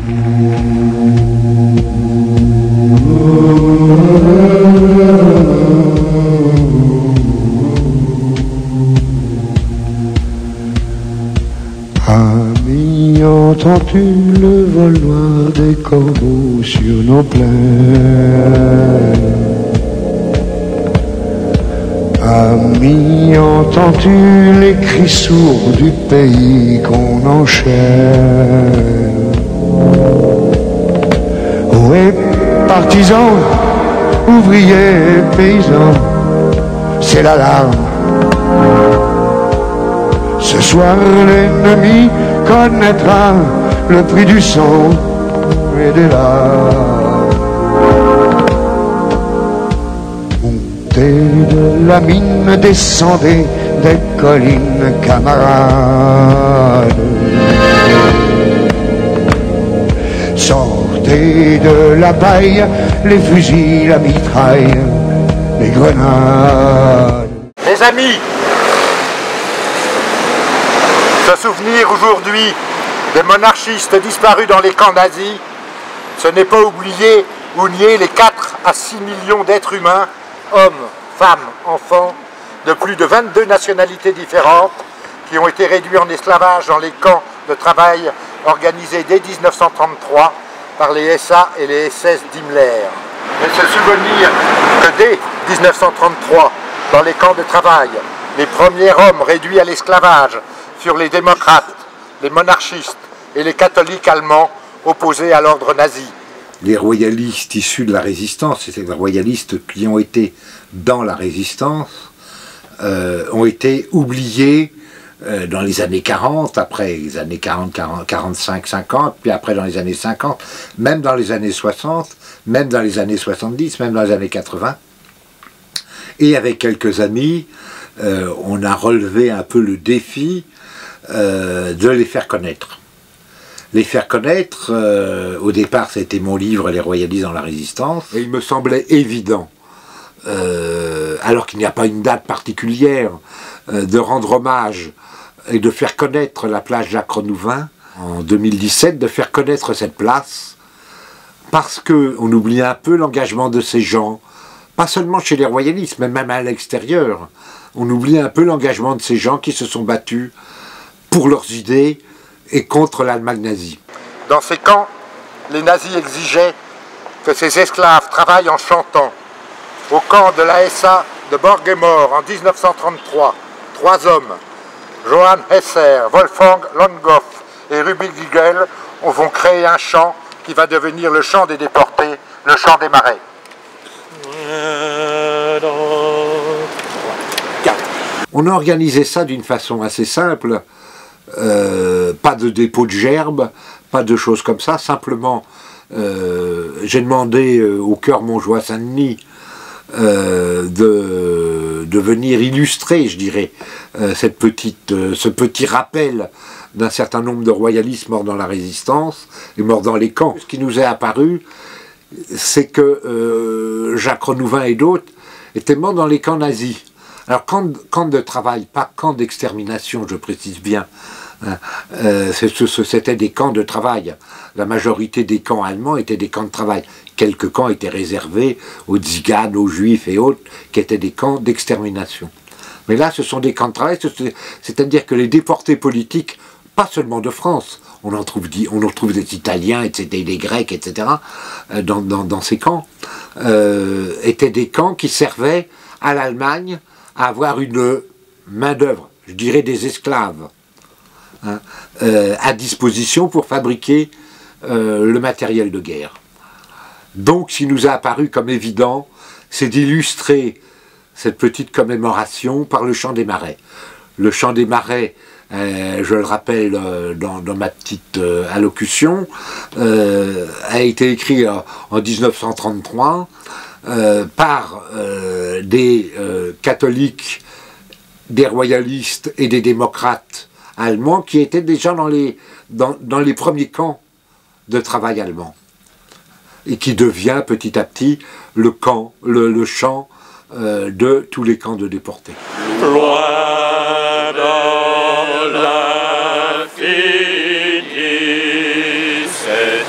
Amis, entends-tu le vol loin des corbeaux sur nos plaines? Amis, entends-tu les cris sourds du pays qu'on enchaîne? Ohé, partisans, ouvriers, paysans, c'est l'alarme. Ce soir, l'ennemi connaîtra le prix du sang et des larmes. Montez de la mine, descendez des collines, camarades. Sortez de la paille, les fusils, la mitraille, les grenades. Mes amis, se souvenir aujourd'hui des monarchistes disparus dans les camps nazis, ce n'est pas oublier ou nier les 4 à 6 millions d'êtres humains, hommes, femmes, enfants, de plus de 22 nationalités différentes, qui ont été réduits en esclavage dans les camps de travail organisés dès 1933 par les SA et les SS d'Himmler. Mais se souvenir que dès 1933, dans les camps de travail, les premiers hommes réduits à l'esclavage furent les démocrates, les monarchistes et les catholiques allemands opposés à l'ordre nazi. Les royalistes issus de la résistance, c'est-à-dire les royalistes qui ont été dans la résistance, ont été oubliés dans les années 40, après les années 40, 45, 50, puis après dans les années 50, même dans les années 60, même dans les années 70, même dans les années 80. Et avec quelques amis, on a relevé un peu le défi de les faire connaître. Les faire connaître, au départ c'était mon livre « Les royalistes dans la résistance », et il me semblait évident, alors qu'il n'y a pas une date particulière, de rendre hommage et de faire connaître la place Jacques-Renouvin en 2017, de faire connaître cette place, parce qu'on oublie un peu l'engagement de ces gens, pas seulement chez les royalistes, mais même à l'extérieur. On oublie un peu l'engagement de ces gens qui se sont battus pour leurs idées et contre l'Allemagne nazie. Dans ces camps, les nazis exigeaient que ces esclaves travaillent en chantant. Au camp de la SA de Borgemore en 1933, 3 hommes, Johann Hesser, Wolfgang Langhoff et Ruby Giegel, vont créer un chant qui va devenir le chant des déportés, le chant des marais. On a organisé ça d'une façon assez simple, pas de dépôt de gerbes, pas de choses comme ça, simplement j'ai demandé au Chœur Montjoie Saint-Denis de venir illustrer, je dirais, ce petit rappel d'un certain nombre de royalistes morts dans la résistance et morts dans les camps. Ce qui nous est apparu, c'est que Jacques Renouvin et d'autres étaient morts dans les camps nazis. Alors camp de travail, pas camp d'extermination, je précise bien, hein, c'était des camps de travail. La majorité des camps allemands étaient des camps de travail. Quelques camps étaient réservés aux tziganes, aux juifs et autres, qui étaient des camps d'extermination. Mais là, ce sont des camps de travail, c'est-à-dire que les déportés politiques, pas seulement de France, on en trouve des Italiens, etc., des Grecs, etc., dans ces camps, étaient des camps qui servaient à l'Allemagne à avoir une main-d'œuvre, je dirais des esclaves, hein, à disposition pour fabriquer le matériel de guerre. Donc, ce qui nous a apparu comme évident, c'est d'illustrer cette petite commémoration par le chant des marais. Le chant des marais, je le rappelle dans ma petite allocution, a été écrit en 1933 par des catholiques, des royalistes et des démocrates allemands qui étaient déjà dans les premiers camps de travail allemands et qui devient petit à petit le chant de tous les camps de déportés. Loin dans l'infini, c'est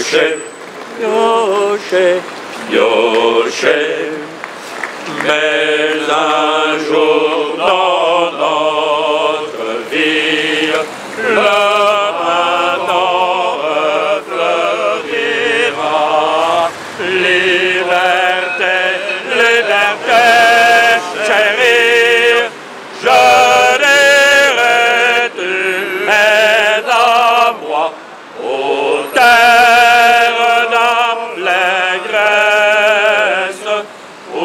piocher, piocher, piocher. Mais un jour dans notre vie, le printemps refleurira. Liberté, liberté, chérie, je dirai tu es à moi, ô terre d'allégresse, où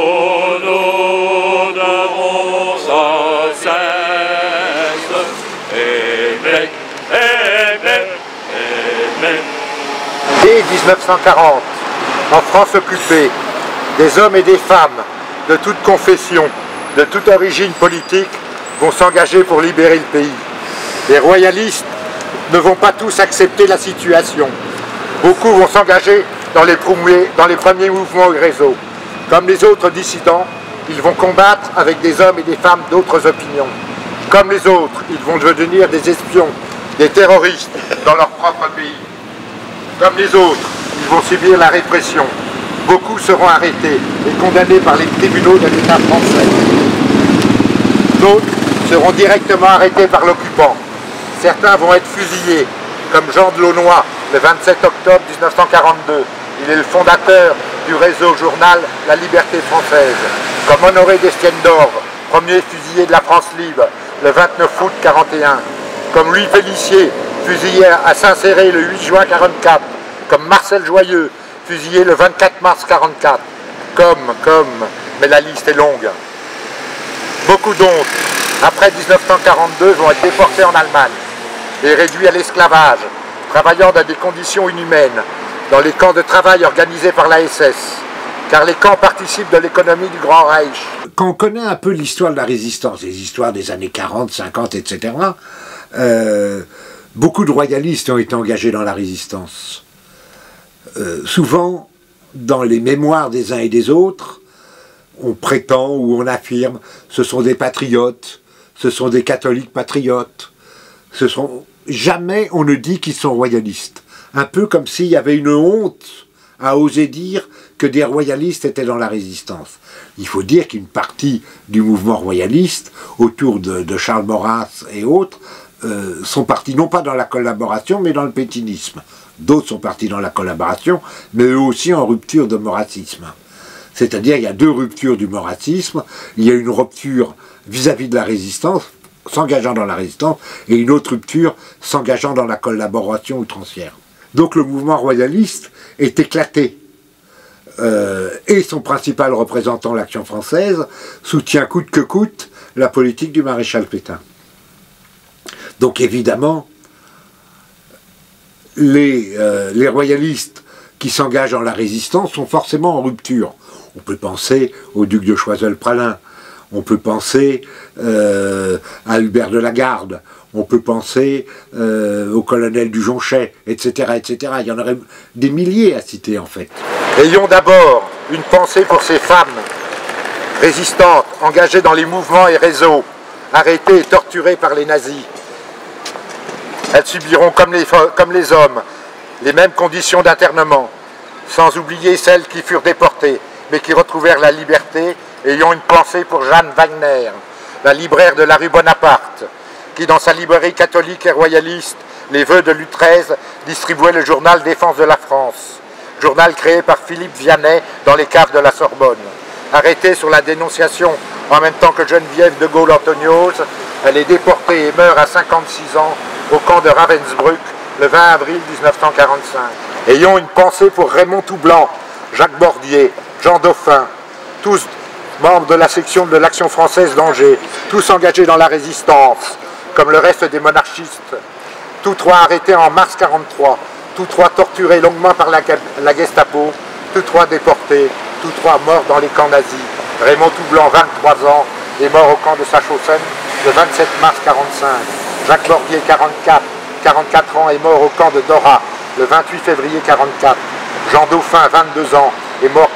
nous devons sans cesse aimer, aimer, aimer. Dès 1940, en France occupée, des hommes et des femmes de toute confession, de toute origine politique vont s'engager pour libérer le pays. Les royalistes ne vont pas tous accepter la situation. Beaucoup vont s'engager dans les premiers mouvements réseaux. Comme les autres dissidents, ils vont combattre avec des hommes et des femmes d'autres opinions. Comme les autres, ils vont devenir des espions, des terroristes dans leur propre pays. Comme les autres, ils vont subir la répression. Beaucoup seront arrêtés et condamnés par les tribunaux de l'État français. D'autres seront directement arrêtés par l'occupant. Certains vont être fusillés, comme Jean de Launois, le 27 octobre 1942. Il est le fondateur du réseau journal La Liberté française. Comme Honoré d'Estienne d'Orve, premier fusillé de la France libre, le 29 août 1941. Comme Louis Pélissier, fusillé à Saint-Céré le 8 juin 1944. Comme Marcel Joyeux, fusillé le 24 mars 1944. Mais la liste est longue. Beaucoup d'autres, après 1942, vont être déportés en Allemagne et réduits à l'esclavage, travaillant dans des conditions inhumaines, dans les camps de travail organisés par la SS, car les camps participent de l'économie du Grand Reich. Quand on connaît un peu l'histoire de la résistance, les histoires des années 40, 50, etc., beaucoup de royalistes ont été engagés dans la résistance. Souvent, dans les mémoires des uns et des autres, on prétend ou on affirme ce sont des patriotes, ce sont des catholiques patriotes. Jamais on ne dit qu'ils sont royalistes. Un peu comme s'il y avait une honte à oser dire que des royalistes étaient dans la résistance. Il faut dire qu'une partie du mouvement royaliste, autour de Charles Maurras et autres, sont partis non pas dans la collaboration, mais dans le pétinisme. D'autres sont partis dans la collaboration, mais eux aussi en rupture de maurassisme. C'est-à-dire il y a deux ruptures du maurassisme. Il y a une rupture vis-à-vis de la résistance, s'engageant dans la résistance, et une autre rupture s'engageant dans la collaboration outrancière. Donc le mouvement royaliste est éclaté. Et son principal représentant, l'Action française, soutient coûte que coûte la politique du maréchal Pétain. Donc évidemment, les royalistes qui s'engagent dans la résistance sont forcément en rupture. On peut penser au duc de Choiseul-Praslin, on peut penser à Hubert de la Garde, on peut penser au colonel du Jonchet, etc., etc. Il y en aurait des milliers à citer en fait. Ayons d'abord une pensée pour ces femmes résistantes, engagées dans les mouvements et réseaux, arrêtées et torturées par les nazis. Elles subiront comme les hommes les mêmes conditions d'internement, sans oublier celles qui furent déportées, mais qui retrouvèrent la liberté. Ayons une pensée pour Jeanne Wagner, la libraire de la rue Bonaparte, qui dans sa librairie catholique et royaliste, Les Vœux de Louis-XIII, distribuait le journal Défense de la France, journal créé par Philippe Vianney dans les caves de la Sorbonne. Arrêtée sur la dénonciation en même temps que Geneviève de Gaulle-Antoniose, elle est déportée et meurt à 56 ans au camp de Ravensbrück le 20 avril 1945. Ayons une pensée pour Raymond Toublanc, Jacques Bordier, Jean Dauphin, tous membres de la section de l'Action française d'Angers, tous engagés dans la résistance, comme le reste des monarchistes. Tous trois arrêtés en mars 1943, tous trois torturés longuement par la Gestapo, tous trois déportés, tous trois morts dans les camps nazis. Raymond Toublanc, 23 ans, est mort au camp de Sachausen le 27 mars 1945. Jacques Bordier, 44 ans, est mort au camp de Dora le 28 février 1944. Jean Dauphin, 22 ans, est mort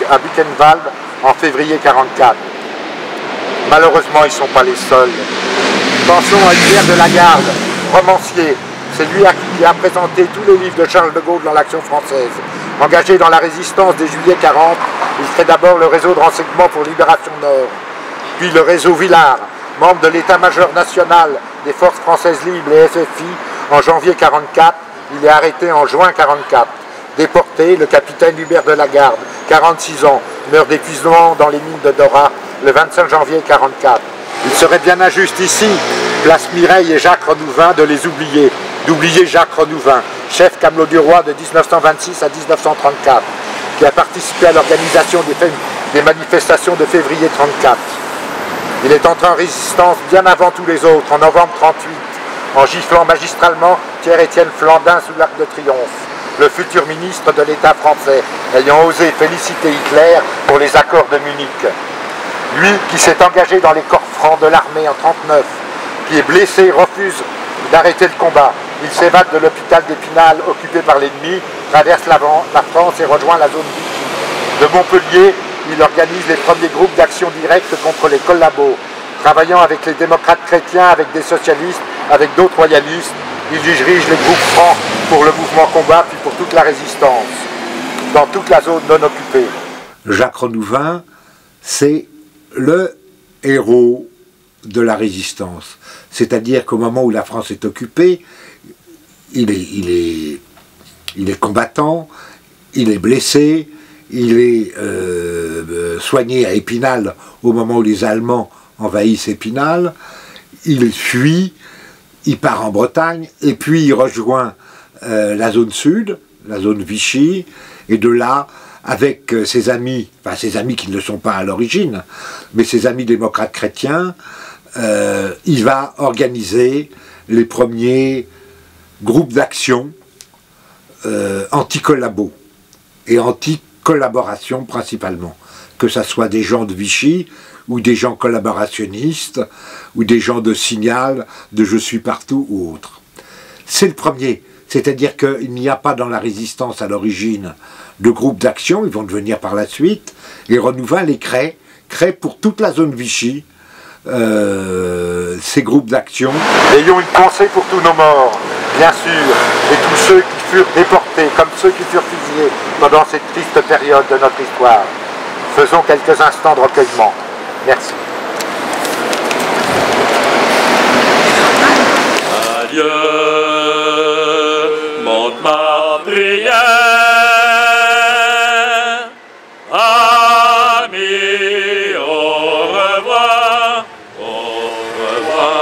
à Buchenwald en février 1944. Malheureusement, ils ne sont pas les seuls. Pensons à Hubert de la Garde, romancier. C'est lui qui a présenté tous les livres de Charles de Gaulle dans l'Action française. Engagé dans la résistance dès juillet 40, il crée d'abord le réseau de renseignement pour Libération Nord, puis le réseau Villard, membre de l'état-major national des forces françaises libres, les FFI, en janvier 44. Il est arrêté en juin 44. Déporté, le capitaine Hubert de Lagarde, 46 ans, meurt d'épuisement dans les mines de Dora le 25 janvier 44. Il serait bien injuste ici, place Mireille et Jacques Renouvin, de les oublier, d'oublier Jacques Renouvin, chef Camelot du Roi de 1926 à 1934, qui a participé à l'organisation des manifestations de février 34. Il est entré en résistance bien avant tous les autres, en novembre 38, en giflant magistralement Pierre-Étienne Flandin sous l'Arc de Triomphe, le futur ministre de l'État français, ayant osé féliciter Hitler pour les accords de Munich. Lui qui s'est engagé dans les corps francs de l'armée en 1939, qui est blessé, refuse d'arrêter le combat. Il s'évade de l'hôpital d'Épinal occupé par l'ennemi, traverse la France et rejoint la zone vichy. De Montpellier, il organise les premiers groupes d'action directe contre les collabos, travaillant avec les démocrates chrétiens, avec des socialistes, avec d'autres royalistes. Il dirige les groupes francs pour le mouvement combat, puis pour toute la résistance, dans toute la zone non occupée. Jacques Renouvin, c'est le héros de la résistance. C'est-à-dire qu'au moment où la France est occupée, il est combattant, il est blessé, il est soigné à Épinal au moment où les Allemands envahissent Épinal, il fuit, il part en Bretagne, et puis il rejoint la zone sud, la zone Vichy, et de là, avec ses amis, enfin ses amis qui ne le sont pas à l'origine, mais ses amis démocrates chrétiens, il va organiser les premiers groupes d'action anti-collabos et anti-collaboration principalement, que ce soit des gens de Vichy ou des gens collaborationnistes ou des gens de Signal, de Je suis partout ou autres. C'est le premier, c'est-à-dire qu'il n'y a pas dans la résistance à l'origine de groupes d'action, ils vont devenir par la suite, et Renouvin les crée pour toute la zone Vichy, ces groupes d'action. Ayons une pensée pour tous nos morts, bien sûr, et tous ceux qui furent déportés, comme ceux qui furent fusillés pendant cette triste période de notre histoire. Faisons quelques instants de recueillement. Merci. Adieu, monte ma prière. Ami, au revoir, au revoir,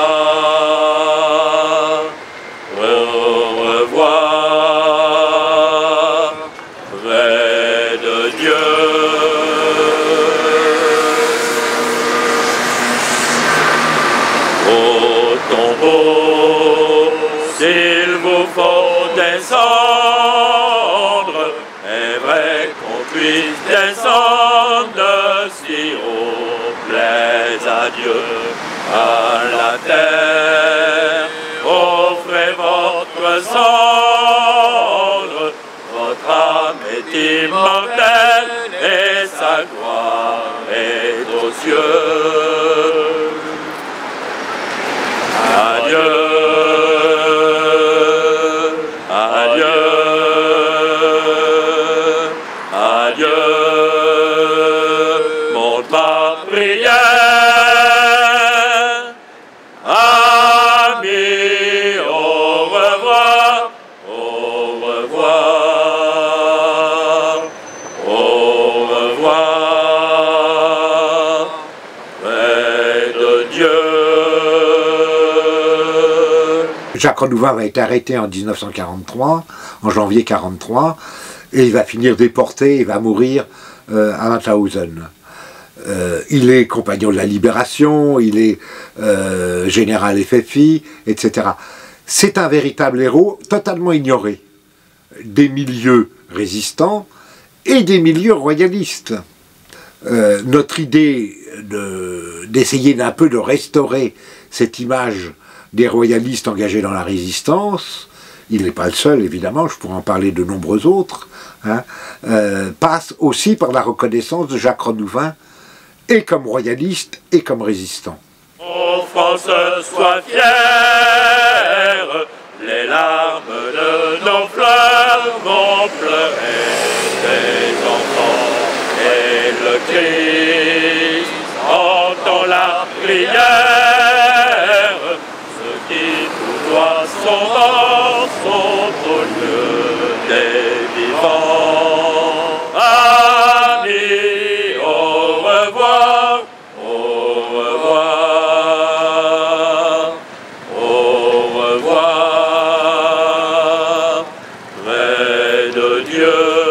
au revoir, près de Dieu. Au tombeau, s'il vous faut descendre, est vrai qu'on puisse descendre si haut plaise à Dieu. À la terre, offrez votre cendre, votre âme est immortelle et sa gloire est aux cieux. Adieu, adieu, adieu, monte ma prière. Ami, au revoir, au revoir, au revoir, près de Dieu. Jacques Renouvin va être arrêté en 1943, en janvier 1943, et il va finir déporté, il va mourir à Mauthausen. Il est compagnon de la Libération, il est général FFI, etc. C'est un véritable héros totalement ignoré des milieux résistants et des milieux royalistes. Notre idée d'essayer d'un peu de restaurer cette image des royalistes engagés dans la résistance, il n'est pas le seul évidemment, je pourrais en parler de nombreux autres, hein, passe aussi par la reconnaissance de Jacques Renouvin, et comme royaliste et comme résistant. Ô France, sois fière, les larmes de nos fleurs vont pleurer des enfants. Et le Christ entend la prière, ceux qui coudoient son vent sont au lieu des vivants. Amis, au revoir, au revoir, au revoir, près de Dieu.